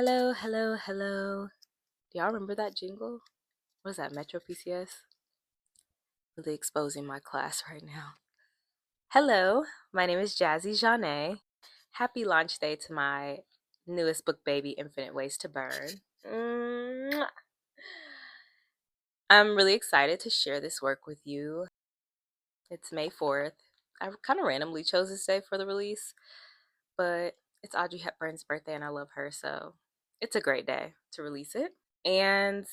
Hello, hello, hello. Do y'all remember that jingle? What is that, Metro PCS? Really exposing my class right now. Hello, my name is Jazzy Janae. Happy launch day to my newest book, Baby Infinite Ways to Burn. Mwah. I'm really excited to share this work with you. It's May 4th. I kind of randomly chose this day for the release, but it's Audrey Hepburn's birthday and I love her, so it's a great day to release it. And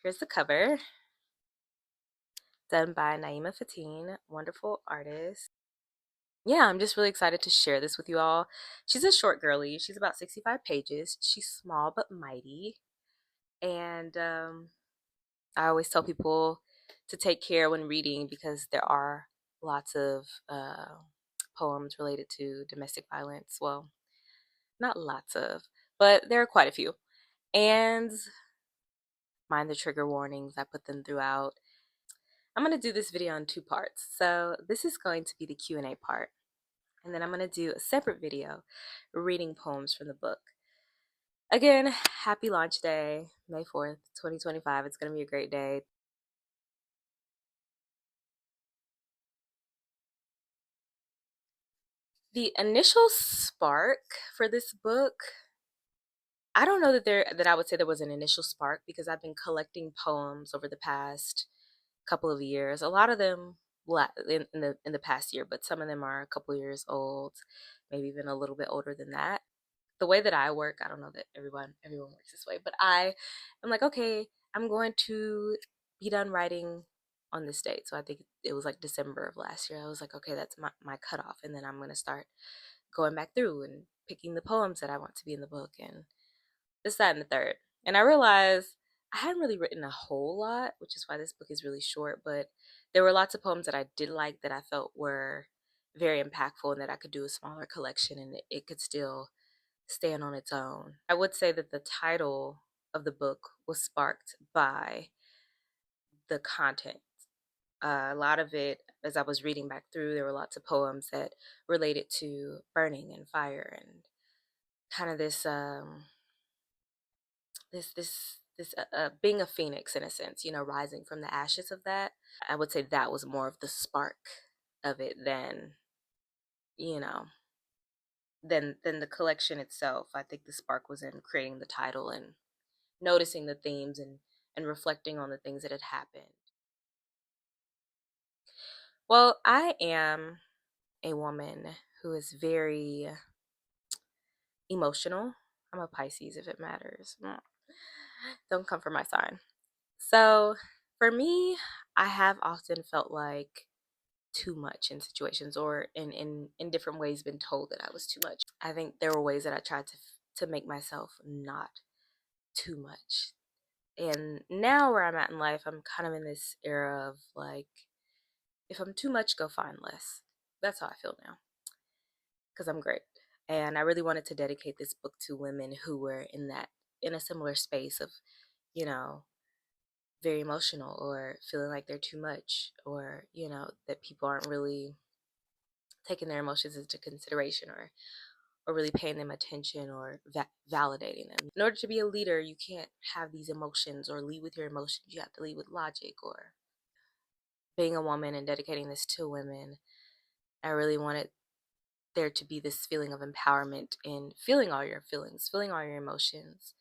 here's the cover, done by Naima Fatine, wonderful artist. Yeah, I'm just really excited to share this with you all. She's a short girly. She's about 65 pages. She's small but mighty. And I always tell people to take care when reading because there are lots of poems related to domestic violence. Well, not lots of, but there are quite a few. And mind the trigger warnings, I put them throughout. I'm going to do this video in two parts. So this is going to be the Q&A part. And then I'm going to do a separate video reading poems from the book. Again, happy launch day, May 4th, 2025. It's going to be a great day. The initial spark for this book, I don't know that I would say there was an initial spark because I've been collecting poems over the past couple of years. A lot of them in the past year, but some of them are a couple years old, maybe even a little bit older than that. The way that I work, I don't know that everyone works this way, but I'm like, okay, I'm going to be done writing on this date. So I think it was like December of last year. I was like, okay, that's my cutoff, and then I'm gonna start going back through and picking the poems that I want to be in the book and this, that, and the third. And I realized I hadn't really written a whole lot, which is why this book is really short, but there were lots of poems that I did like that I felt were very impactful and that I could do a smaller collection and it could still stand on its own. I would say that the title of the book was sparked by the content. A lot of it, as I was reading back through, there were lots of poems that related to burning and fire and kind of this being a phoenix in a sense, rising from the ashes of that. I would say that was more of the spark of it than you know than the collection itself. I think the spark was in creating the title and noticing the themes and reflecting on the things that had happened. Well, I am a woman who is very emotional. I'm a Pisces, if it matters. Don't come for my sign. So for me, I have often felt like too much in situations or in different ways been told that I was too much. I think there were ways that I tried to make myself not too much. And now where I'm at in life, I'm kind of in this era of like, if I'm too much, go find less. That's how I feel now because I'm great. And I really wanted to dedicate this book to women who were in a similar space of, you know, very emotional or feeling like they're too much or, that people aren't really taking their emotions into consideration or really paying them attention or validating them. In order to be a leader, you can't have these emotions or lead with your emotions. You have to lead with logic. Or being a woman and dedicating this to women, I really wanted there to be this feeling of empowerment in feeling all your feelings, feeling all your emotions,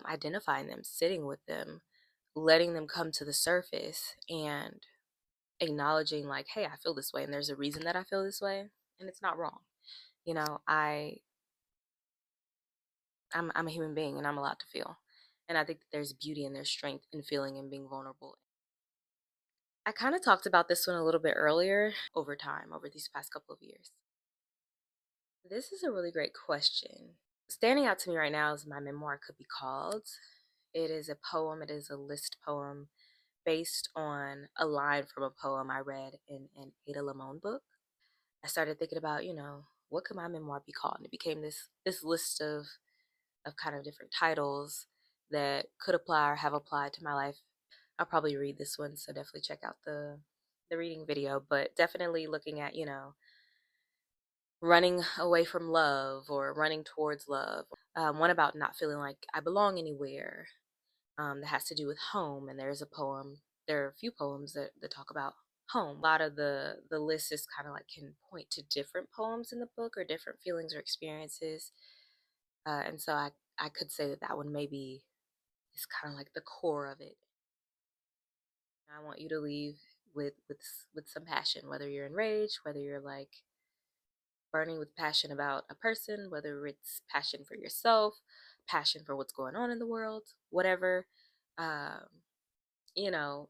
identifying them, sitting with them, letting them come to the surface, and acknowledging like, hey, I feel this way, and there's a reason that I feel this way, and it's not wrong. You know, I'm a human being, and I'm allowed to feel, and I think that there's beauty and there's strength in feeling and being vulnerable. I kind of talked about this one a little bit earlier. Over time, over these past couple of years. This is a really great question. Standing out to me right now is my memoir could be called. It is a poem, it is a list poem based on a line from a poem I read in an Ada Limon book. I started thinking about, what could my memoir be called? And it became this list of kind of different titles that could apply or have applied to my life. I'll probably read this one, so definitely check out the reading video, but definitely looking at, running away from love or running towards love, one about not feeling like I belong anywhere, that has to do with home. And there's a poem, there are a few poems that talk about home. A lot of the list is kind of like can point to different poems in the book or different feelings or experiences. And so I could say that that one maybe is kind of like the core of it. I want you to leave with some passion, whether you're enraged, whether you're like burning with passion about a person, whether it's passion for yourself, passion for what's going on in the world, whatever. Um, you know,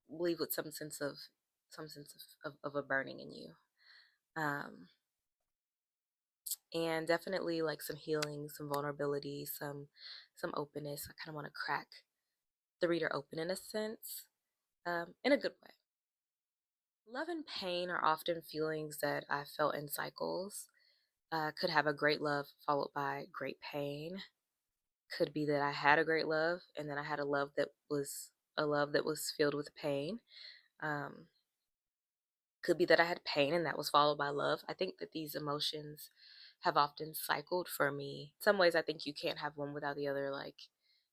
leave with some sense of a burning in you. Um, and definitely like some healing, some vulnerability, some openness. I kind of want to crack the reader open in a sense, in a good way. Love and pain are often feelings that I felt in cycles. Could have a great love followed by great pain. Could be that I had a great love and then I had a love that was filled with pain. Um, could be that I had pain and that was followed by love. I think that these emotions have often cycled for me. In some ways, I think you can't have one without the other. Like,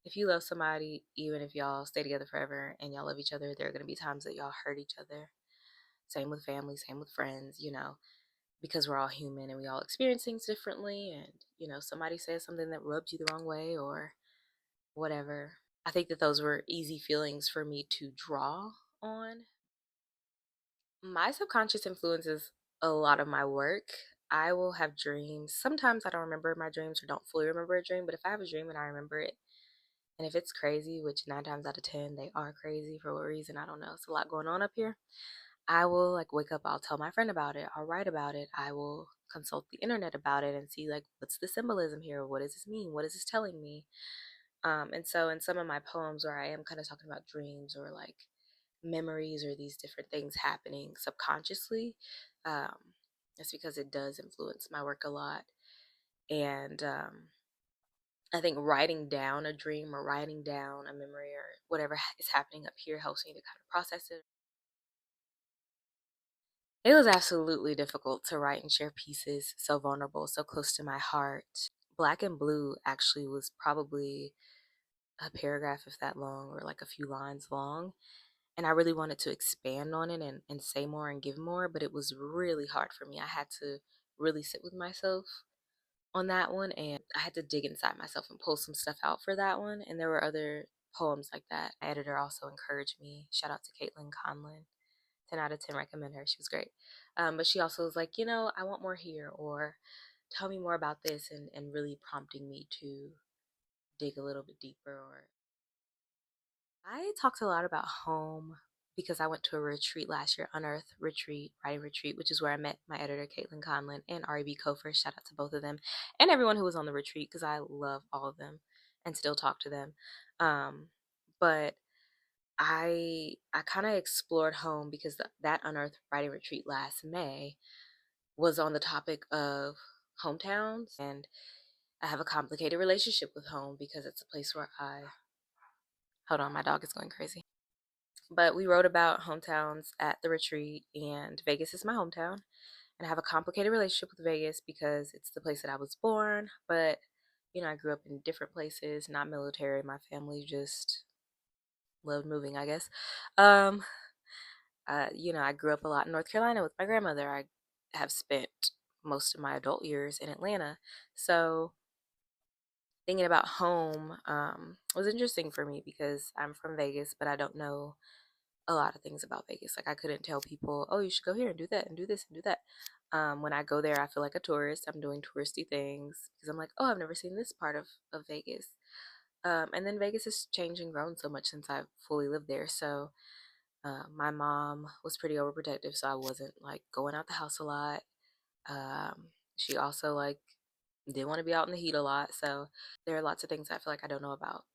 if you love somebody, even if y'all stay together forever and y'all love each other, there are going to be times that y'all hurt each other. Same with family, same with friends, because we're all human and we all experience things differently. And, somebody says something that rubs you the wrong way or whatever. I think that those were easy feelings for me to draw on. My subconscious influences a lot of my work. I will have dreams. Sometimes I don't remember my dreams or don't fully remember a dream, but if I have a dream and I remember it, and if it's crazy, which 9 times out of 10 they are crazy for what reason, I don't know. It's a lot going on up here. I will like wake up, I'll tell my friend about it, I'll write about it, I will consult the internet about it and see like what's the symbolism here, what does this mean, what is this telling me? And so in some of my poems where I am kind of talking about dreams or like memories or these different things happening subconsciously, um, it's because it does influence my work a lot. And I think writing down a dream or writing down a memory or whatever is happening up here helps me to kind of process it. It was absolutely difficult to write and share pieces so vulnerable, so close to my heart. Black and Blue actually was probably a paragraph, if that long, or like a few lines long. And I really wanted to expand on it and say more and give more, but it was really hard for me. I had to really sit with myself on that one, and I had to dig inside myself and pull some stuff out for that one. And there were other poems like that. My editor also encouraged me. Shout out to Caitlin Conlin. 10 out of 10, recommend her. She was great. But she also was like, I want more here, or tell me more about this, and really prompting me to dig a little bit deeper. Or I talked a lot about home because I went to a retreat last year, Unearth Retreat, writing retreat, which is where I met my editor, Caitlin Conlin, and R.E.B. Kofer. Shout out to both of them and everyone who was on the retreat because I love all of them and still talk to them. Um, but I kind of explored home because that Unearth writing retreat last May was on the topic of hometowns, and I have a complicated relationship with home because it's a place where I hold on, my dog is going crazy. But we wrote about hometowns at the retreat, and Vegas is my hometown. And I have a complicated relationship with Vegas because it's the place that I was born. But, I grew up in different places, not military. My family just loved moving, I guess. Um, I grew up a lot in North Carolina with my grandmother. I have spent most of my adult years in Atlanta. So thinking about home was interesting for me because I'm from Vegas, but I don't know a lot of things about Vegas. Like I couldn't tell people, oh, you should go here and do that and do this and do that. When I go there, I feel like a tourist. I'm doing touristy things because I'm like, oh, I've never seen this part of Vegas. And then Vegas has changed and grown so much since I've fully lived there. So my mom was pretty overprotective, so I wasn't like going out the house a lot. She also like didn't want to be out in the heat a lot. So there are lots of things I feel like I don't know about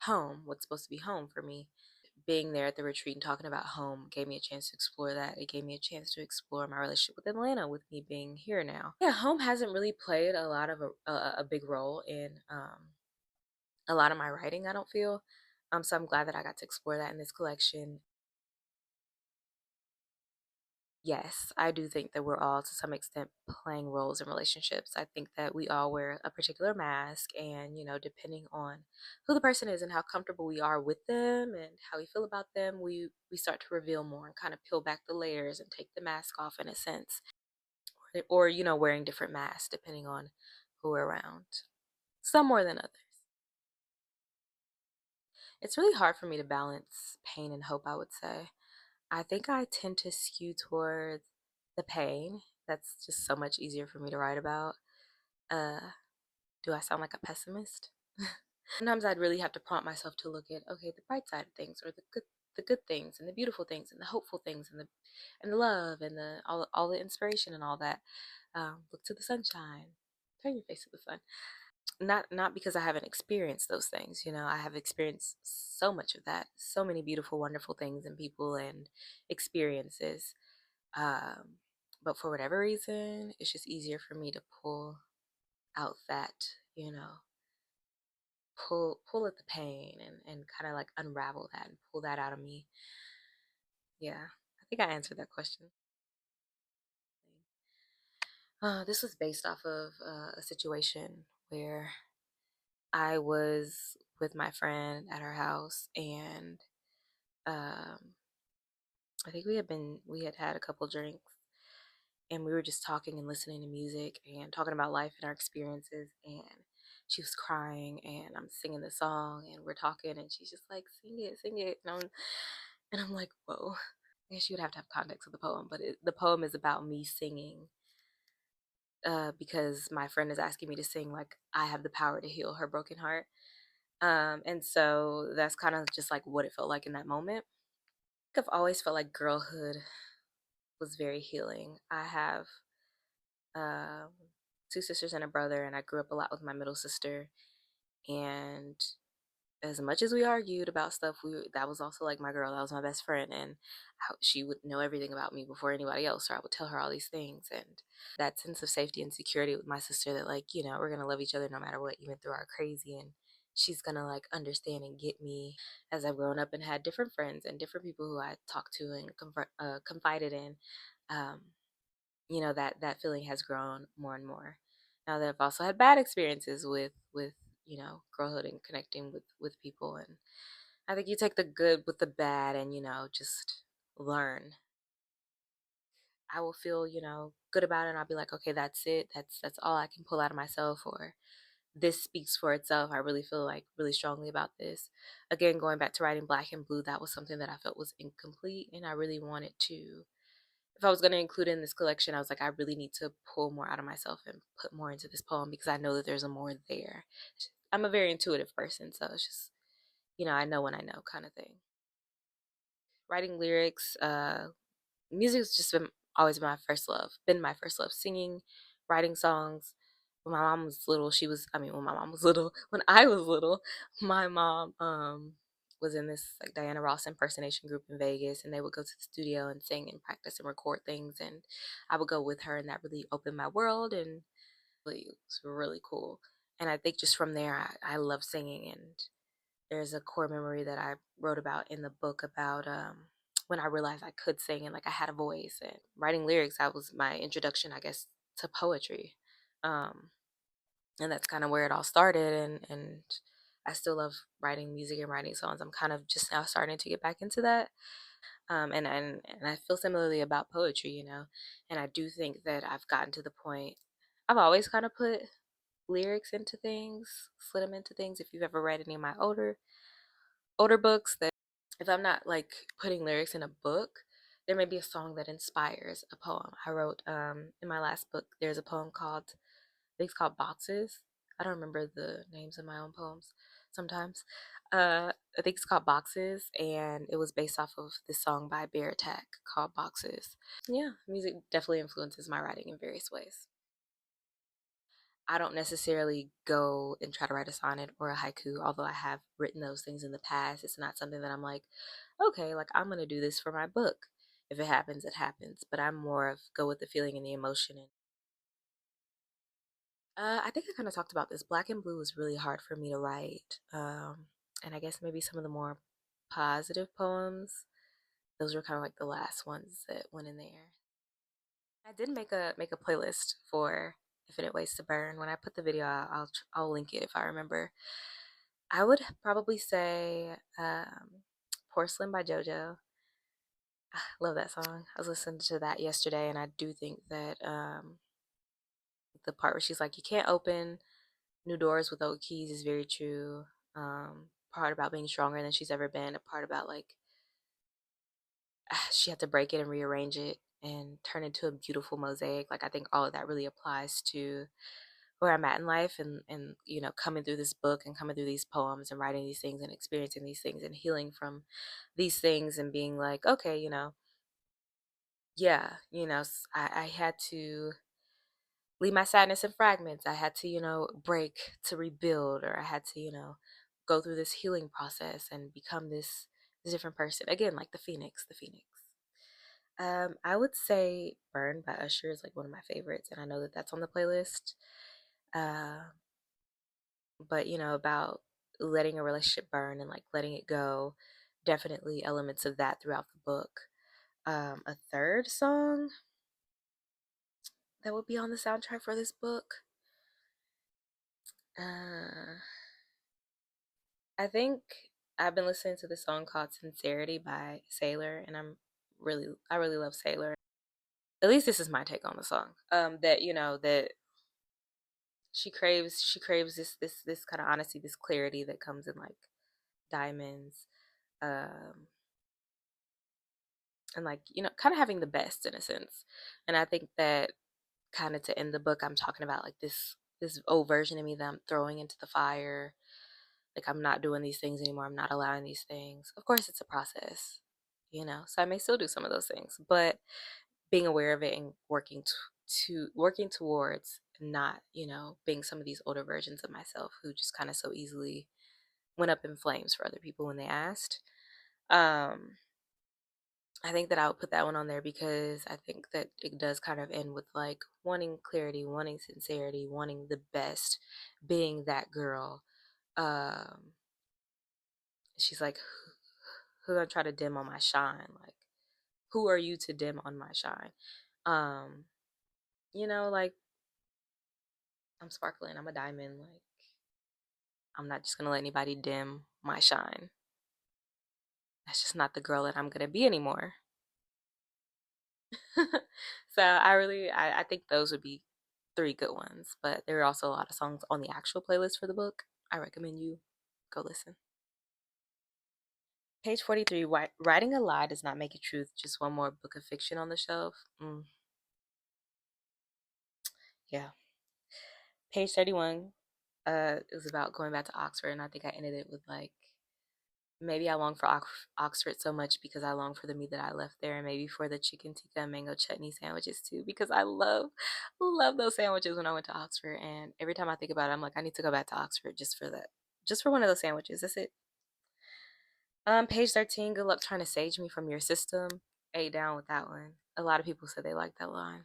home, what's supposed to be home for me. Being there at the retreat and talking about home gave me a chance to explore that. It gave me a chance to explore my relationship with Atlanta, with me being here now. Yeah, home hasn't really played a lot of a big role in a lot of my writing, I don't feel. So I'm glad that I got to explore that in this collection. Yes, I do think that we're all to some extent playing roles in relationships. I think that we all wear a particular mask, and depending on who the person is and how comfortable we are with them and how we feel about them, we start to reveal more and kind of peel back the layers and take the mask off in a sense. Or wearing different masks depending on who we're around. Some more than others. It's really hard for me to balance pain and hope, I would say. I think I tend to skew towards the pain. That's just so much easier for me to write about. Uh, do I sound like a pessimist? Sometimes I'd really have to prompt myself to look at, okay, the bright side of things, or the good things and the beautiful things and the hopeful things and the love and the all the inspiration and all that. Look to the sunshine. Turn your face to the sun. Not because I haven't experienced those things. I have experienced so much of that, so many beautiful, wonderful things and people and experiences. Um, but for whatever reason, it's just easier for me to pull out that, you know, pull at the pain and kind of like unravel that and pull that out of me. Yeah, I think I answered that question. This was based off of a situation where I was with my friend at her house, and um, I think we had a couple drinks, and we were just talking and listening to music and talking about life and our experiences. And she was crying, and I'm singing the song, and we're talking, and she's just like, sing it," and I'm like, whoa. I guess you would have to have context of the poem, but the poem is about me singing, because my friend is asking me to sing like I have the power to heal her broken heart. And so that's kind of just like what it felt like in that moment. I've always felt like girlhood was very healing. I have um, two sisters and a brother, and I grew up a lot with my middle sister. And as much as we argued about stuff, that was also like my girl. That was my best friend, and she would know everything about me before anybody else, or I would tell her all these things. And that sense of safety and security with my sister, that like we're gonna love each other no matter what, even through our crazy, and she's gonna like understand and get me. As I've grown up and had different friends and different people who I talked to and confided in, um, that feeling has grown more and more. Now that I've also had bad experiences with girlhood and connecting with people, and I think you take the good with the bad, and just learn. I will feel good about it, and I'll be like, okay, that's it. That's all I can pull out of myself, or this speaks for itself. I really feel like really strongly about this. Again, going back to writing Black and Blue, that was something that I felt was incomplete, and I really wanted to, if I was going to include it in this collection, I was like, I really need to pull more out of myself and put more into this poem, because I know that there's a more there. I'm a very intuitive person, so it's just, I know when I know, kind of thing. Writing lyrics, music's just been always been my first love. Singing, writing songs. When my mom was little, when my mom was little, when I was little, my mom was in this like Diana Ross impersonation group in Vegas, and they would go to the studio and sing and practice and record things, and I would go with her, and that really opened my world, and really, it was really cool. And I think just from there, I love singing. And there's a core memory that I wrote about in the book about when I realized I could sing and like I had a voice, and writing lyrics. That was my introduction, I guess, to poetry. Um, and that's kind of where it all started. And I still love writing music and writing songs. I'm kind of just now starting to get back into that. And I feel similarly about poetry, and I do think that I've gotten to the point. I've always kind of put lyrics into things, slid them into things. If you've ever read any of my older books, that if I'm not like putting lyrics in a book, there may be a song that inspires a poem. I wrote in my last book, there's a poem called, I think it's called Boxes. I don't remember the names of my own poems sometimes. I think it's called Boxes, and it was based off of this song by Bear Attack called Boxes. Yeah, music definitely influences my writing in various ways. I don't necessarily go and try to write a sonnet or a haiku, although I have written those things in the past. It's not something that I'm like, okay, like I'm gonna do this for my book. If it happens, it happens. But I'm more of go with the feeling and the emotion. And I think I kind of talked about this. Black and Blue was really hard for me to write, and I guess maybe some of the more positive poems. Those were kind of like the last ones that went in there. I did make a playlist for Infinite Ways to Burn. When I put the video out, I'll link it if I remember. I would probably say Porcelain by JoJo. Love that song. I was listening to that yesterday, and I do think that the part where she's like, "You can't open new doors with old keys" is very true. Part about being stronger than she's ever been. A part about like she had to break it and rearrange it and turn it into a beautiful mosaic. Like I think all of that really applies to where I'm at in life, and coming through this book and coming through these poems and writing these things and experiencing these things and healing from these things and being like, okay, yeah, I had to leave my sadness in fragments. I had to, break to rebuild, or I had to, go through this healing process and become this different person. Again, like the phoenix. I would say Burn by Usher is like one of my favorites, and I know that that's on the playlist. Uh, but about letting a relationship burn and like letting it go, definitely elements of that throughout the book. A third song that would be on the soundtrack for this book. Uh, I think I've been listening to this song called "Sincerity" by Sailor, and I really love Sailor. At least this is my take on the song. That that she craves this kind of honesty, this clarity that comes in like diamonds, um, and like kind of having the best in a sense. And I think that kind of to end the book, I'm talking about like this old version of me that I'm throwing into the fire. Like I'm not doing these things anymore. I'm not allowing these things. Of course, it's a process, So I may still do some of those things, but being aware of it and working towards not, being some of these older versions of myself who just kind of so easily went up in flames for other people when they asked. Um, I think that I would put that one on there because I think that it does kind of end with like wanting clarity, wanting sincerity, wanting the best, being that girl. Um, she's like, who gonna try to dim on my shine? Like, who are you to dim on my shine? Um, like I'm sparkling, I'm a diamond. Like, I'm not just gonna let anybody dim my shine. That's just not the girl that I'm gonna be anymore. So I think those would be three good ones, but there are also a lot of songs on the actual playlist for the book. I recommend you go listen. Page 43, writing a lie does not make it truth, just one more book of fiction on the shelf. Yeah. Page 31 is about going back to Oxford, and I think I ended it with like, maybe I long for Oxford so much because I long for the me that I left there, and maybe for the chicken tikka and mango chutney sandwiches too, because I love those sandwiches when I went to Oxford. And every time I think about it, I'm like, I need to go back to Oxford just for that, just for one of those sandwiches. That's it. Page 13. Good luck trying to sage me from your system. A down with that one. A lot of people said they liked that line.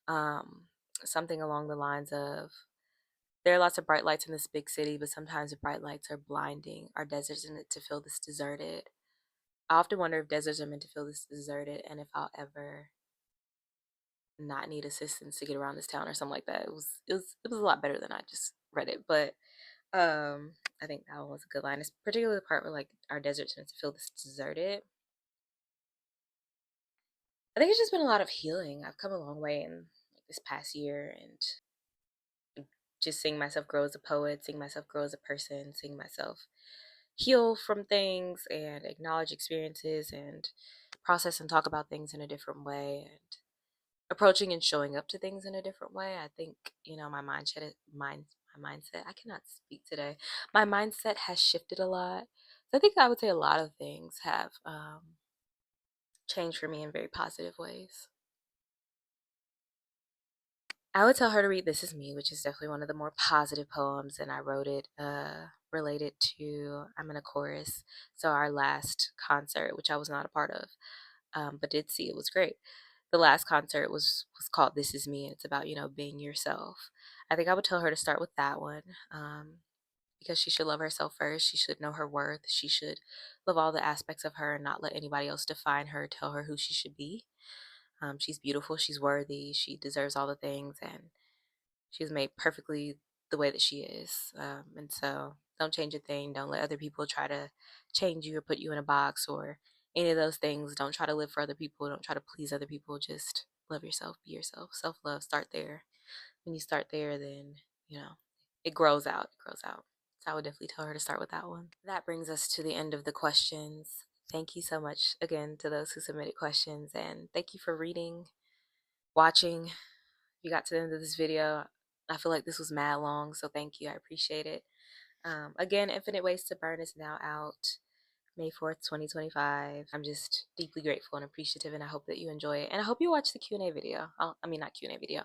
Um, Something along the lines of, there are lots of bright lights in this big city, but sometimes the bright lights are blinding. Our deserts in it to feel this deserted. I often wonder if deserts are meant to feel this deserted, and if I'll ever not need assistance to get around this town or something like that. It was a lot better than I just read it, but I think that one was a good line. It's particularly the part where like our deserts meant to feel this deserted. I think it's just been a lot of healing. I've come a long way in like, this past year, and just seeing myself grow as a poet, seeing myself grow as a person, seeing myself heal from things and acknowledge experiences and process and talk about things in a different way, and approaching and showing up to things in a different way. I think, my mindset, I cannot speak today. My mindset has shifted a lot. So I think I would say a lot of things have changed for me in very positive ways. I would tell her to read This Is Me, which is definitely one of the more positive poems, and I wrote it related to I'm in a chorus. So our last concert, which I was not a part of, but did see, it was great. The last concert was called This Is Me, and it's about being yourself. I think I would tell her to start with that one, because she should love herself first. She should know her worth. She should love all the aspects of her and not let anybody else define her, tell her who she should be. She's beautiful, she's worthy, she deserves all the things, and she was made perfectly the way that she is. And so don't change a thing. Don't let other people try to change you or put you in a box or any of those things. Don't try to live for other people. Don't try to please other people. Just love yourself, be yourself. Self love, start there. When you start there, then, it grows out. It grows out. So I would definitely tell her to start with that one. That brings us to the end of the questions. Thank you so much again to those who submitted questions. And thank you for reading, watching. If you got to the end of this video, I feel like this was mad long, so thank you. I appreciate it. Again, Infinite Ways to Burn is now out May 4th, 2025. I'm just deeply grateful and appreciative, and I hope that you enjoy it. And I hope you watch the Q&A video. I mean, not Q&A video,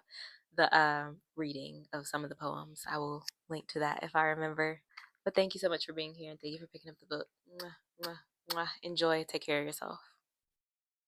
the reading of some of the poems. I will link to that if I remember. But thank you so much for being here, and thank you for picking up the book. Mwah, mwah, mwah. Enjoy. Take care of yourself.